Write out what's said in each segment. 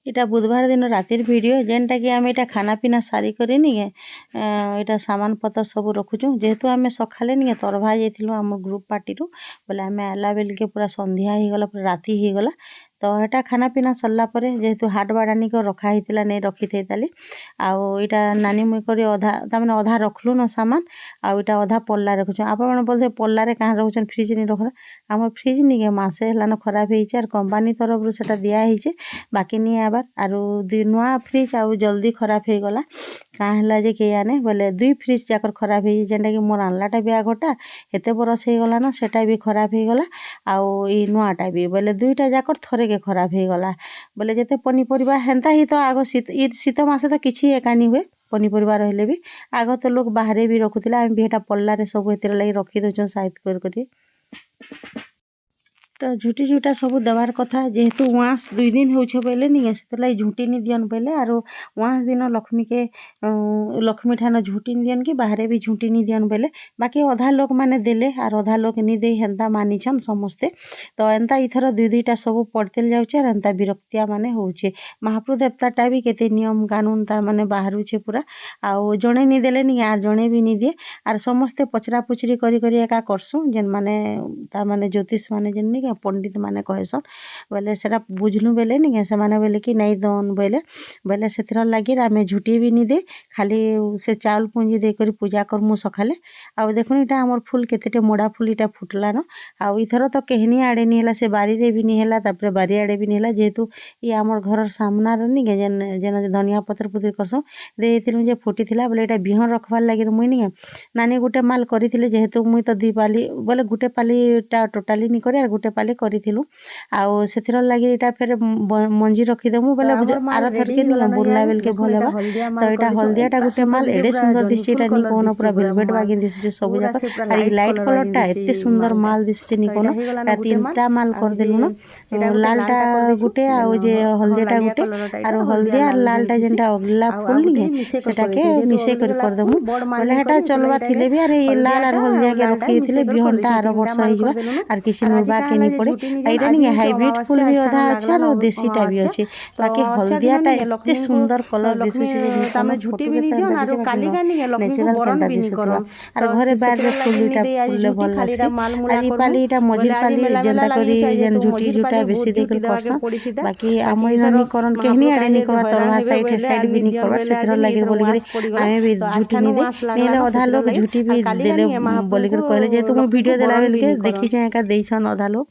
এটা বুধবার দিন রাতের ভিডিও যেনটা কি আমি এটা খানা পিনা সারি করে নিয়ে এটা সামান পত্র সব রখুছু যেহেতু আমি সকালে নিয়ে তরভা যাইছিলু আমার গ্রুপ পার্টিরু বলে আমি আলা বেলকে পুরা সন্ধ্যা হয়েগলা পুরা রাতি হয়েগলা তো এটা খানা পিনা সরলা পরে যেহেতু হাট বাড়ানিক রখা হয়েছিল নেই রখি থাইতালি আউ এটা নানি মুই করে অধা তার অধা রখলু ন সামান আউ এটা অধা পল্লা রখুছু আপনার বলতে পল্লারে কাঁ রখুছন ফ্রিজ নি রখলা আমার ফ্রিজ নিকে মাসে হেলান খারাপ হয়েছে আর কোম্পানি তরফর সেটা দিয়া হয়েছে বাকি নিয়ে আবার আর নূয়া ফ্রিজ আউ জলদি খারাপ হয়ে গলা কাঁ হলা যে কে জানে বলে দুই ফ্রিজ যাকর খারাপ হয়ে যেটা কি মোর আনলাটা বিয়াঘরটা এতে বরস হয়ে গলা না সেটা বি খারাপ হয়ে গলা আউ এই নূয়াটা বি বলে দুইটা যাকর থরেকে খারাপ হয়ে গলা বলে যেতে পনিপরিবা হেন্তা হি তো আগ শীত মাসে তো কিছু একানি হুয়ে পনিপরিবা রহলে বি আগ তো লোক বাহারে বি রখুলে আমি বি এটা পল্লারে সব এতে লাগি রখি দৌছন সাইড করে তো ঝুটি ঝুটা सब देवार कथा जेहेतु वाँस 2 दिन होछे बोले नहीं से झुटी नहीं दियन बोले आरो वाँस दिन लक्ष्मी के लक्ष्मी ठान झुटी नहीं दियन कि बाहर भी झुटी नहीं दियन बोले बाकी अधा लोक माने देले आर अधा लोक नहीं दे हेन्ता मानिछन समस्ते तो एंता इथर 2-2टा सब पड़ते जाऊे और एंता विरक्तिया माने होछे महाप्रभु देवताटा भी केते नियम कानून तार माने बाहरुछे पूरा आउ जड़े नहीं देले नहीं आर जड़े भी नहीं दिए आर समस्ते पचरा पुचरी करी एका करसु जेन माने तार माने ज्योतिष माने जेन नहीं पंडित माने कहसन बोले सेटा बुझलु बेले नहीं से माने बोले कि नहीं दन बोले बोले से लगे आम झुटी भी नहीं दे खाली से चाउल पुंजी देकर पूजा करमु सकाले आउ देखुन इटा आमर फुल केतेटे मोड़ा फुल इटा फुटलान आउ इथर तो केहनी आड़े नहीं है से बारी रे भी नहीं है तापर बारी आड़े भी नहीं है जेहेतु ये आमर घर सामना नहीं जेन जेन धनिया पत्र पुत्री करसु देथिलु जे फुटी थिला बोले इटा बिहन रखबार लगे मुई नहीं नानी गुटे माल करी जेहेतु मुई तो 2 पाली बोले गुटे पालीटा टोटाली नहीं करे गुटे पाली करूँ आउ से लगे यहाँ फेर मंजी रखीदेमु बोले आर थरके नहीं बुरला बेल के भल तो यहाँ हलदियाटा गोटे माल एडे सुंदर दिशे नहीं कौन पूरा वेलवेट बागी दिशे सब जाक और लाइट कलरटा एत सुंदर माल दिशे नहीं कौन 3टा माल करदेलु न लालटा गुटे आउ जे हलदियाटा गुटे और हलदिया और लालटा जेनटा अगला फुल नहीं सेटाके मिसे करदेमु बोले हेटा चलवा थिले भी और ये लाल और हलदिया के रखी थिले बिहनटा आर वर्ष हो और किसी नुबा के नहीं पड़े एटा नहीं हाइब्रिड फुल भी अधा अच्छे और देसीटा भी अच्छे बाकी हलदियाटा एते सुंदर कलर दिसुचे तमे झुटी भी नहीं दियो और कालीगा नहीं लक्ष्मी बरन भी नहीं करो और घरे बाहर रे फुलटा फुले भल लागसे आली पालीटा मझिल पाली जेंदा करी जेन झुटी झुटा बेसी देखल करसा बाकी आमई धनी करन केहनी आडे नहीं करवा तरवा साइड भी नहीं करवा सेथर लागि बोली करी आमे भी झुटी नहीं दे नेले अधा लोग झुटी भी देले बोली करी कहले जे तुम वीडियो देला बेल के देखि जाय का देइछन अधा लोग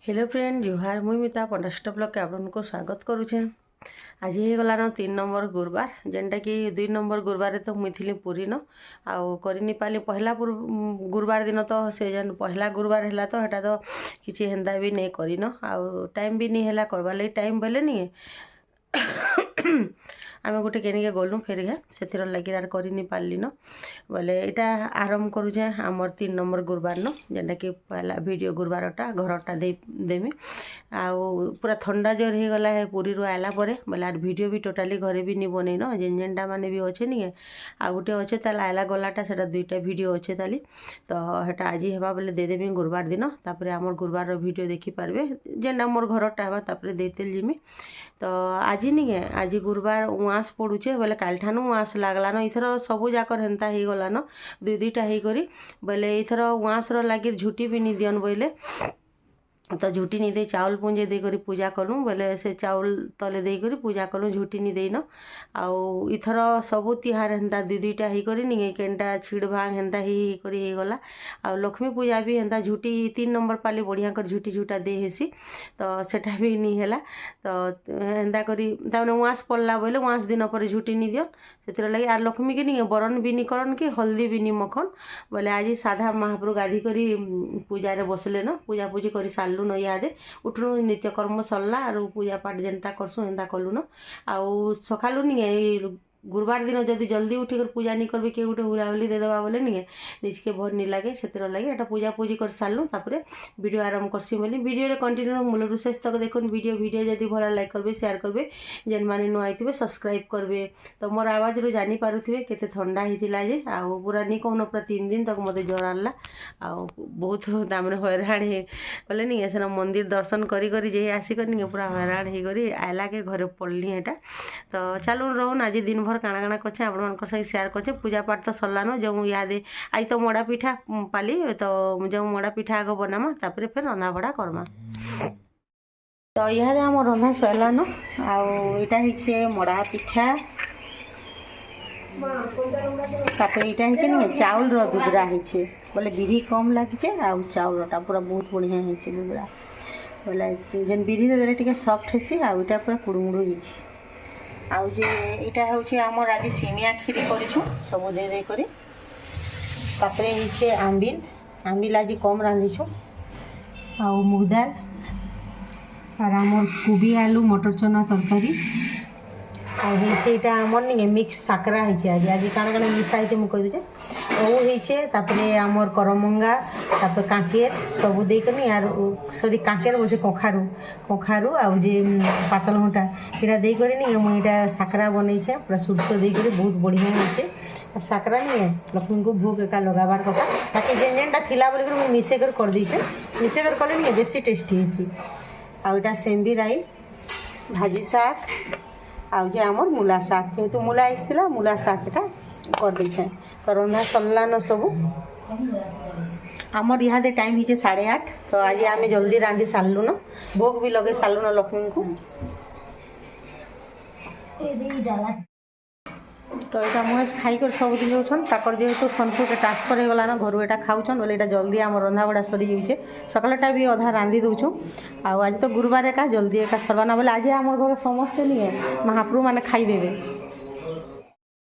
हेलो फ्रेंड जुहार मुई मिता पंडास्ट ब्लॉग के आपको स्वागत करुछे आज ही गलान 3 नंबर गुरुवार जेनटा कि 2 नंबर गुरुवार तो मुई थी पुरी न आउ करनी पाली पहला गुरुवार दिन तो से जन पहला गुरुवार है तो हेटा तो किसी हेन्दा भी नहीं करिन आउ टाइम भी नहीं है करवा लगी टाइम बोले नहीं आम गोटे केनिके गलु फेर से लगे आर करनी पार्ली न बोले यहाँ आरम्भ करुचे आमर 3 नंबर गुरुवार न जेनटा कि पहला वीडियो गुरुवारटा घरटा देमी आउ पूरा ठंडा जोर हो गला है पुरी आला परे बोले आर वीडियो भी टोटाली घरे भी नहीं बन न जेन जेनटा माने भी अच्छे नहीं आ गोटे अच्छे ताल आला गलाटा से 2टा वीडियो अच्छे ताली तो हेटा आज हेबा बोले देदेमी गुरुवार दिन तापर आमर गुरुवार वीडियो देखी पारबे जेनटा मोर घरटा हेबा तापर देतेल जिमी तो आज नहीं आज गुरुवार उआस पड़ुचे बोले काल ठानु उआस लागलान इथर सबू जाकर हेन्ता हो गलान 2-2टा हो बोले इथर उआस लगे झुटी भी नहीं दियन बोले तो झुटी नहीं दे चाउल पुंजे देकर पूजा कलु बोले से चाउल तले देकर पूजा कलु झुटी नहीं देन आउ इथर सबू तिहार हेन्ता दुई दुईटा होकर नहीं केनटा छिड़ भांग हेन्ता ही गला आ लक्ष्मी पूजा भी हेन्ता झुटी 3 नंबर पाली बढ़िया कर झुटी झुटा दे हेसी तो सेटा भी नहीं है तो हेन्ता करी ताने उआस पड़ला बोले उआस दिन पर झुटी नहीं दियन से लगे आर लक्ष्मी के नहीं बरन भी नहीं करन कि हल्दी भी नहीं मखन बोले आज साधा महाप्रभु गाधी करी पूजा बसले न पूजा पूजी कर सार न इहादे उठनु नित्यकर्म सरला आर पूजा पाठ जेनता करसु हेन्ता कलु न आउ सकालु नहीं गुरुवार दिन जदि जल्दी उठिकर पूजा नहीं करबे के गोटे हुलाहुली देदेबा बोले नहीं निजके भर नहीं लगे से लगे एटा पूजा पूजी कर सारू तापर वीडियो आरंभ करसी बोली वीडियो कंटिन्यू मूल शेष तक देखुन वीडियो जदि भल लाइक करबे शेयर करबे जेन माने नुआ आइथिबे सब्सक्राइब करबे तो मोर आवाज रो जानी पारुथिबे केते ठंडा हितिला जे आ पूरा नहीं कहून पूरा 3 दिन तक मते ज्वर आनला आ बहुत तामने हैरान हे बोले नहीं सेना मंदिर दर्शन करी करी जे आसी कर नहीं पूरा हैरान हे करी आइला के घरे पड़ली एटा तो चलो रहून आज दिन भर काଣା काଣା करछे आपण मान संगे शेयर करछे पूजा पाठ तो सरलानो जो यादे आई तो मोड़ा पिठा पाली तो जो मोड़ा पिठा आग बनामा तापर फिर रंधा बड़ा करमा तो यादे हम रंधा सरलानो आटा हिचे मोड़ा पिठा तापर इटा हिचे नहीं चाउल रो दुबरा हिचे बोले बिरी कम लागिचे आ चाउलटा पूरा बहुत बढ़िया हिचे दुबरा बोले जेन बिरी दे टिके सॉफ्ट हेसी आ इटा पूरा कुड़मुड़ हिचे आउ जे इटा होछि हमर आज सेमिया खीरी करिछु सब दे दे करी तापरे हिचे आंबिल आज कम रांधिछु आउ मुग दाल और हमर कोबी आलू मटर चना तरकारी आ हिचे इटा हमर नि मिक्स साकरा हिचे आज आज काना काना मिसा हिचे मु कहि दे ओ हिचे तापरे हमर करमंगा तापर कांकेर सब दे कनी यार सॉरी कांकेर बोसे कोखारू आ जे पातल घंटा एटा दे करे नि हम एटा साकरा बनै छे पूरा सुरसो दे करे बहुत बढ़िया होचे और साकरा नि लक्ष्मी को भोग एका लगाबार कथा ताकि जेनटा थिला बोले कर मिसे कर दी छे मिसे कर कले नि बेसी टेस्टी हेसी आ एटा सेम्बी राई भाजी साग आ जे हमर मूला साग जेहेतु मूला आइसथिला मूला साग एटा कर दी छे तो रंधा सरला न सब आमर इहादे टाइम हिचे 8:30 तो आज आम जल्दी रांधि सारू न भोग भी लगे सारू न लक्ष्मी को तो यहाँ महेश खाईकर सब दिन जाऊन ताकर जेहेतु सोनपुर के ट्रांसफर हो गला ना घर एटा खाऊन बोले जल्दी आम रंधा बड़ा सरी जाइए सकालटा भी अधा रांधि दूँ आज तो गुरुवार एका जल्दी एका सरवाना बोले आज आम घर समस्ते नहीं महाप्रभु मैंने खाईदेवे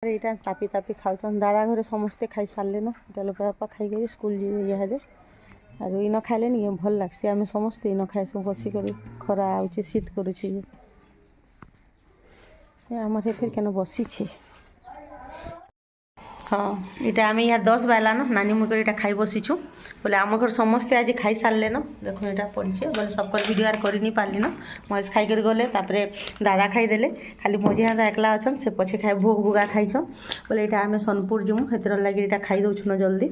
यहाँ तापी तापी खाऊन दादा घरे समस्ते खाई सारे न बापा खाई स्कूल जी इहादे आर इन खाइले नहीं भल लग्सी आम समस्ते इन खाइसु बसिक खरा आउचे शीत करुचे आमर फिर केन बसी हाँ यहाँ आम यहाँ 10 बाजला न नानी मुझे यहाँ खाई बसीचु बोले आम घर समस्ते आज खाई सारे न देख यहाँ पड़े बोले सबकर वीडियो आर कर नहीं पार्ली न महेश खाई गले दादा खाईदे खाली मझी हाथ एकला अच्छन से पछे खाए भोग भुगा खाईछन बोले यहाँ आम सोनपुर जीमु से लगे यहाँ खाई दौन जल्दी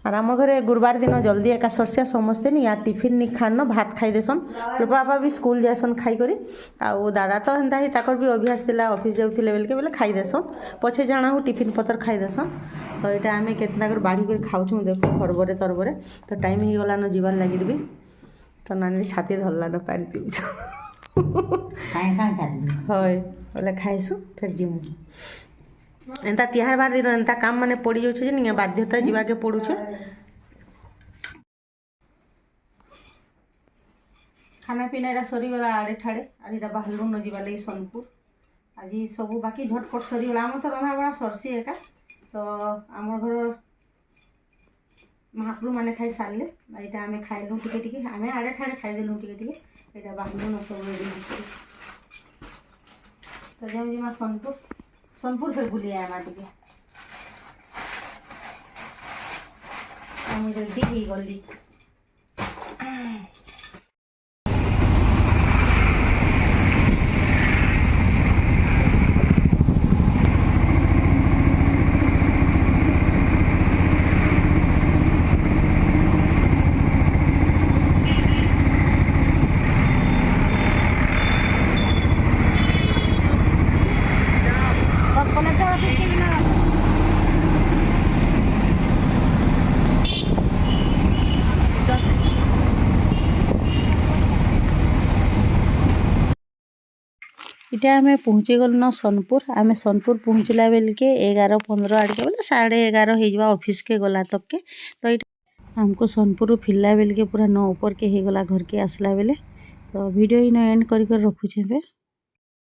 और आम घरे गुरुवार दिन जल्दी एका सरसिया समस्ते नहीं यार टिफिन नहीं खान भात खाई देसन बापा भी स्कूल जासन खाई करी आउ दादा तो हेन्ता ही ताकर भी अभ्यास थिला ऑफिस जाउथिले बेलके बोले खाई देसन पछे जाना हो टिफिन पतर खाई देसन तो यहाँ आम केतना कर बाढ़ी कर खाऊँ देखो हरबरे तरबरे तो टाइम हो गला न जीवार लगी भी तो नानी छाती धरला न पानी पीऊछ हय बोले खाइसु फिर जीमु एंता तिहार बार दिन एंता काम माने पड़ी जाउछ जे निया बाध्यता जीवा के पड़ुछ खाना पीना एरा सरी गला आड़े ठाड़े आज एटा बाहरलु न जीवा लई सोनपुर आज सब बाकी झटपट सरी गला आम तो रंधा बड़ा सरसी एका तो आम घर महाप्रभु माने खाई सारे यहाँ आम खाइलु टिके आम आड़े ठाड़े खाईदेलु टिके यहाँ बाहरलु न सब रेडी तो जम जीमा सोनपुर फिर भूली आया टे रेडी ही गली इटा आम पहुँची गल न सोनपुर आम सोनपुर पहुँचला बेल के 11:15 आड़के बोले 11:30 हो ऑफिस के गला तक के। तो ये हमको सोनपुर फिरला बेल के पूरा 9 ऊपर के हो गला घर के आसला बेले। तो वीडियो इन एंड कर रखुचे।